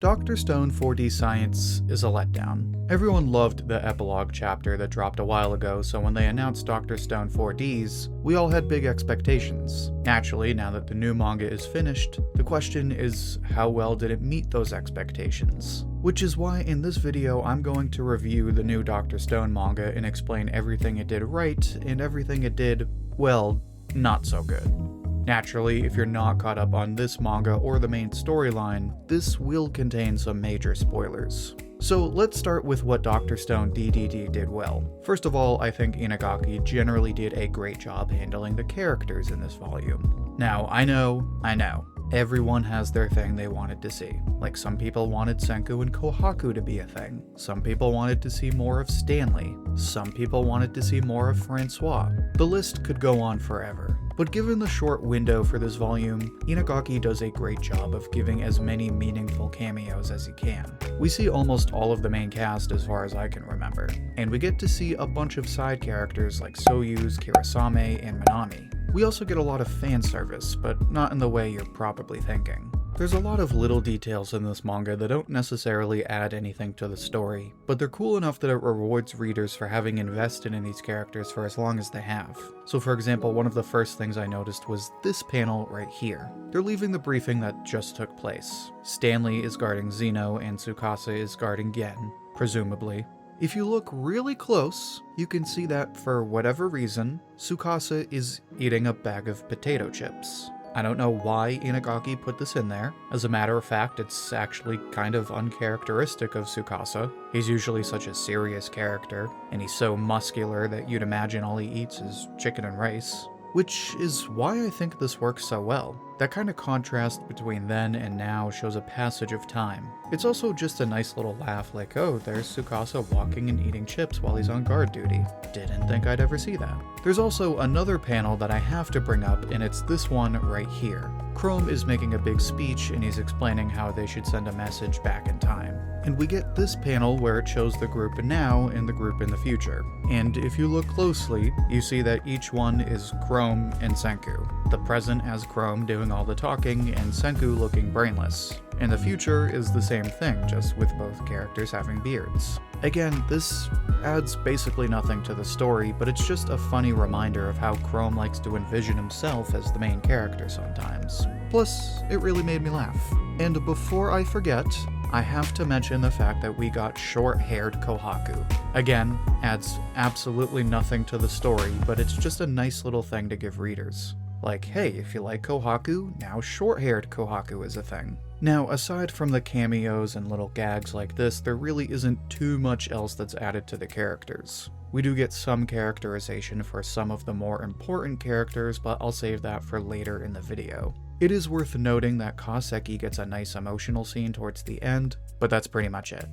Dr. Stone 4D Science is a letdown. Everyone loved the epilogue chapter that dropped a while ago, so when they announced Dr. Stone 4Ds, we all had big expectations. Naturally, now that the new manga is finished, the question is, how well did it meet those expectations? Which is why in this video I'm going to review the new Dr. Stone manga and explain everything it did right and everything it did, well, not so good. Naturally, if you're not caught up on this manga or the main storyline, this will contain some major spoilers. So let's start with what Dr. Stone DDD did well. First of all, I think Inagaki generally did a great job handling the characters in this volume. Now, I know, everyone has their thing they wanted to see. Like, some people wanted Senku and Kohaku to be a thing. Some people wanted to see more of Stanley. Some people wanted to see more of Francois. The list could go on forever. But given the short window for this volume, Inagaki does a great job of giving as many meaningful cameos as he can. We see almost all of the main cast as far as I can remember, and we get to see a bunch of side characters like Soyuz, Kirasame, and Minami. We also get a lot of fan service, but not in the way you're probably thinking. There's a lot of little details in this manga that don't necessarily add anything to the story, but they're cool enough that it rewards readers for having invested in these characters for as long as they have. So for example, one of the first things I noticed was this panel right here. They're leaving the briefing that just took place. Stanley is guarding Zeno and Tsukasa is guarding Gen, presumably. If you look really close, you can see that for whatever reason, Tsukasa is eating a bag of potato chips. I don't know why Inagaki put this in there. As a matter of fact, it's actually kind of uncharacteristic of Tsukasa. He's usually such a serious character, and he's so muscular that you'd imagine all he eats is chicken and rice. Which is why I think this works so well. That kind of contrast between then and now shows a passage of time. It's also just a nice little laugh, like, oh, there's Tsukasa walking and eating chips while he's on guard duty. Didn't think I'd ever see that. There's also another panel that I have to bring up, and it's this one right here. Chrome is making a big speech and he's explaining how they should send a message back in time. And we get this panel where it shows the group now and the group in the future. And if you look closely, you see that each one is Chrome and Senku. The present has Chrome doing all the talking and Senku looking brainless. And the future is the same thing, just with both characters having beards. Again, this adds basically nothing to the story, but it's just a funny reminder of how Chrome likes to envision himself as the main character sometimes. Plus, it really made me laugh. And before I forget, I have to mention the fact that we got short-haired Kohaku. Again, adds absolutely nothing to the story, but it's just a nice little thing to give readers. Like, hey, if you like Kohaku, now short-haired Kohaku is a thing. Now, aside from the cameos and little gags like this, there really isn't too much else that's added to the characters. We do get some characterization for some of the more important characters, but I'll save that for later in the video. It is worth noting that Kaseki gets a nice emotional scene towards the end, but that's pretty much it.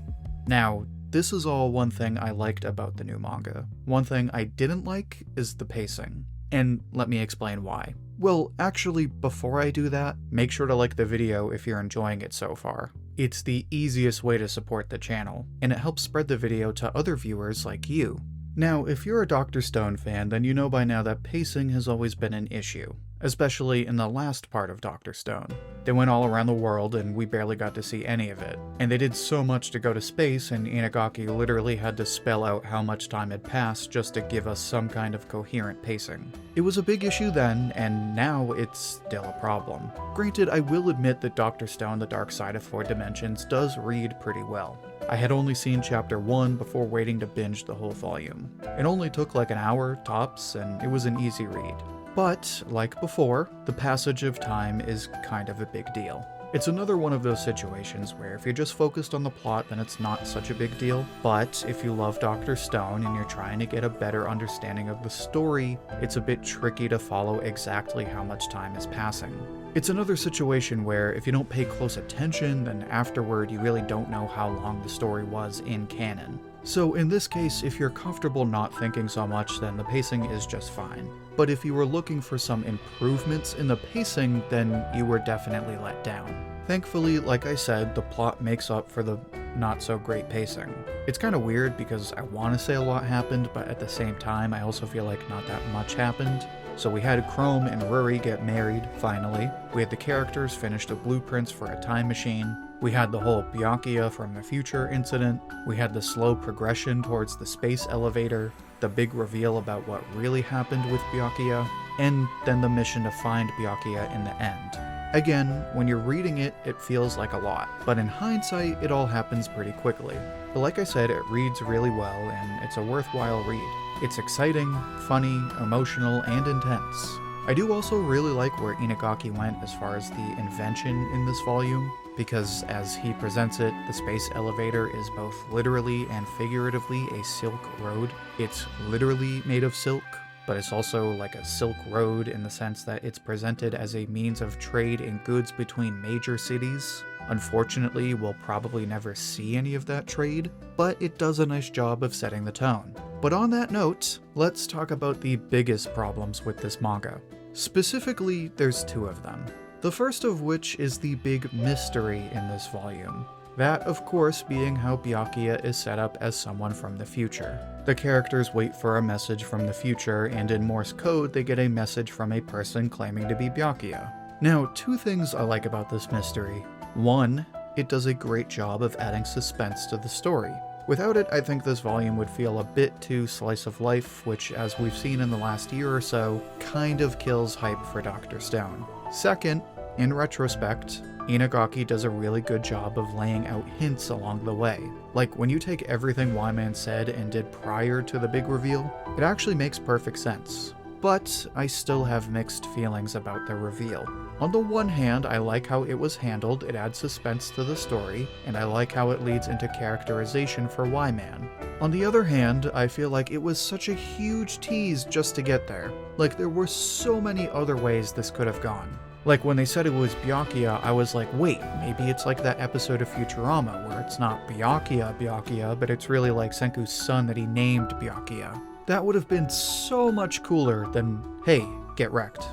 Now, this is all one thing I liked about the new manga. One thing I didn't like is the pacing. And let me explain why. Well, actually, before I do that, make sure to like the video if you're enjoying it so far. It's the easiest way to support the channel, and it helps spread the video to other viewers like you. Now, if you're a Dr. Stone fan, then you know by now that pacing has always been an issue, especially in the last part of Dr. Stone. They went all around the world and we barely got to see any of it. And they did so much to go to space, and Inagaki literally had to spell out how much time had passed just to give us some kind of coherent pacing. It was a big issue then, and now it's still a problem. Granted, I will admit that Dr. Stone: The Dark Side of Four Dimensions does read pretty well. I had only seen chapter 1 before waiting to binge the whole volume. It only took like an hour, tops, and it was an easy read. But, like before, the passage of time is kind of a big deal. It's another one of those situations where if you're just focused on the plot, then it's not such a big deal. But if you love Dr. Stone and you're trying to get a better understanding of the story, it's a bit tricky to follow exactly how much time is passing. It's another situation where if you don't pay close attention, then afterward you really don't know how long the story was in canon. So in this case, if you're comfortable not thinking so much, then the pacing is just fine. But if you were looking for some improvements in the pacing, then you were definitely let down. Thankfully, like I said, the plot makes up for the not so great pacing. It's kind of weird because I want to say a lot happened, but at the same time I also feel like not that much happened. So we had Chrome and Ruri get married, finally. We had the characters finish the blueprints for a time machine. We had the whole Byakuya from the future incident. We had the slow progression towards the space elevator, the big reveal about what really happened with Byakuya, and then the mission to find Byakuya in the end. Again, when you're reading it, it feels like a lot, but in hindsight, it all happens pretty quickly. But like I said, it reads really well, and it's a worthwhile read. It's exciting, funny, emotional, and intense. I do also really like where Inagaki went as far as the invention in this volume, because as he presents it, the space elevator is both literally and figuratively a silk road. It's literally made of silk, but it's also like a silk road in the sense that it's presented as a means of trade in goods between major cities. Unfortunately, we'll probably never see any of that trade, but it does a nice job of setting the tone. But on that note, let's talk about the biggest problems with this manga. Specifically, there's two of them. The first of which is the big mystery in this volume. That, of course, being how Byakuya is set up as someone from the future. The characters wait for a message from the future, and in Morse code they get a message from a person claiming to be Byakuya. Now, two things I like about this mystery. One, it does a great job of adding suspense to the story. Without it, I think this volume would feel a bit too slice of life, which, as we've seen in the last year or so, kind of kills hype for Dr. Stone. Second, in retrospect, Inagaki does a really good job of laying out hints along the way. Like, when you take everything Y-Man said and did prior to the big reveal, it actually makes perfect sense. But I still have mixed feelings about the reveal. On the one hand, I like how it was handled, it adds suspense to the story, and I like how it leads into characterization for Y-Man. On the other hand, I feel like it was such a huge tease just to get there. Like, there were so many other ways this could have gone. Like, when they said it was Byakuya, I was like, wait, maybe it's like that episode of Futurama where it's not Byakuya, but it's really like Senku's son that he named Byakuya. That would have been so much cooler than, hey, get wrecked.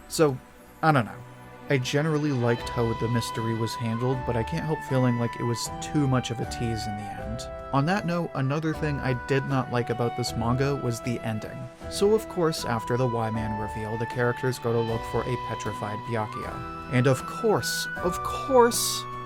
So, I don't know. I generally liked how the mystery was handled, but I can't help feeling like it was too much of a tease in the end. On that note, another thing I did not like about this manga was the ending. So of course, after the Y-Man reveal, the characters go to look for a petrified Byakuya. And of course,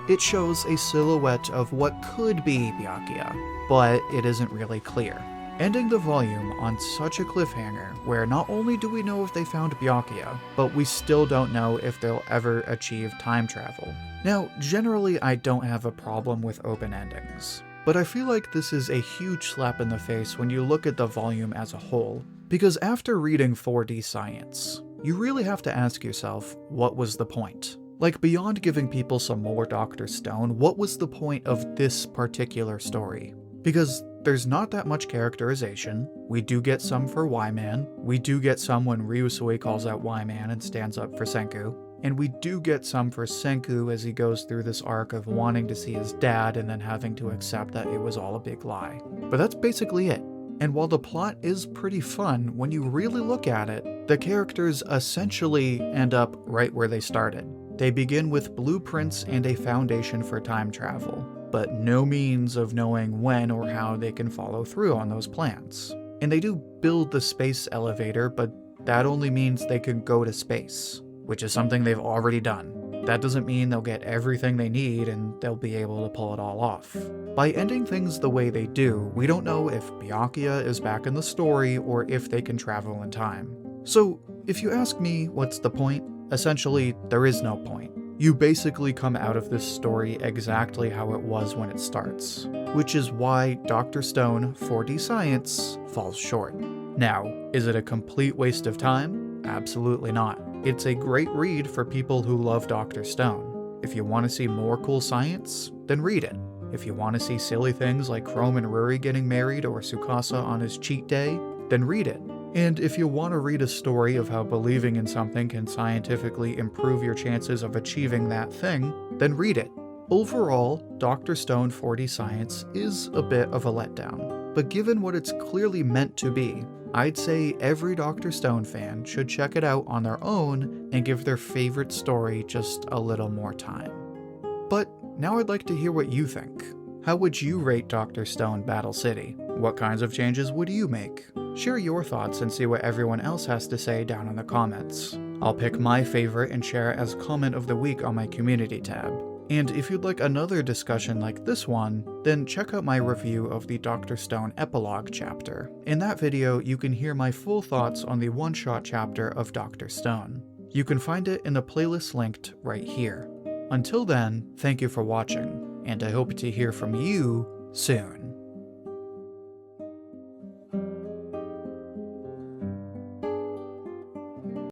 it shows a silhouette of what could be Byakuya, but it isn't really clear. Ending the volume on such a cliffhanger, where not only do we know if they found Byakuya, but we still don't know if they'll ever achieve time travel. Now, generally I don't have a problem with open endings, but I feel like this is a huge slap in the face when you look at the volume as a whole, because after reading 4D Science, you really have to ask yourself, what was the point? Like, beyond giving people some more Dr. Stone, what was the point of this particular story? Because there's not that much characterization. We do get some for Y-Man, we do get some when Ryusui calls out Y-Man and stands up for Senku, and we do get some for Senku as he goes through this arc of wanting to see his dad and then having to accept that it was all a big lie. But that's basically it. And while the plot is pretty fun, when you really look at it, the characters essentially end up right where they started. They begin with blueprints and a foundation for time travel, but no means of knowing when or how they can follow through on those plans. And they do build the space elevator, but that only means they can go to space, which is something they've already done. That doesn't mean they'll get everything they need and they'll be able to pull it all off. By ending things the way they do, we don't know if Byakuya is back in the story or if they can travel in time. So, if you ask me what's the point, essentially, there is no point. You basically come out of this story exactly how it was when it starts, which is why Dr. Stone 4D Science falls short. Now, is it a complete waste of time? Absolutely not. It's a great read for people who love Dr. Stone. If you want to see more cool science, then read it. If you want to see silly things like Chrome and Ruri getting married or Tsukasa on his cheat day, then read it. And if you want to read a story of how believing in something can scientifically improve your chances of achieving that thing, then read it. Overall, Dr. Stone 4D Science is a bit of a letdown, but given what it's clearly meant to be, I'd say every Dr. Stone fan should check it out on their own and give their favorite story just a little more time. But now I'd like to hear what you think. How would you rate Dr. Stone Battle City? What kinds of changes would you make? Share your thoughts and see what everyone else has to say down in the comments. I'll pick my favorite and share it as comment of the week on my community tab. And if you'd like another discussion like this one, then check out my review of the Dr. Stone Epilogue chapter. In that video, you can hear my full thoughts on the one-shot chapter of Dr. Stone. You can find it in the playlist linked right here. Until then, thank you for watching, and I hope to hear from you soon.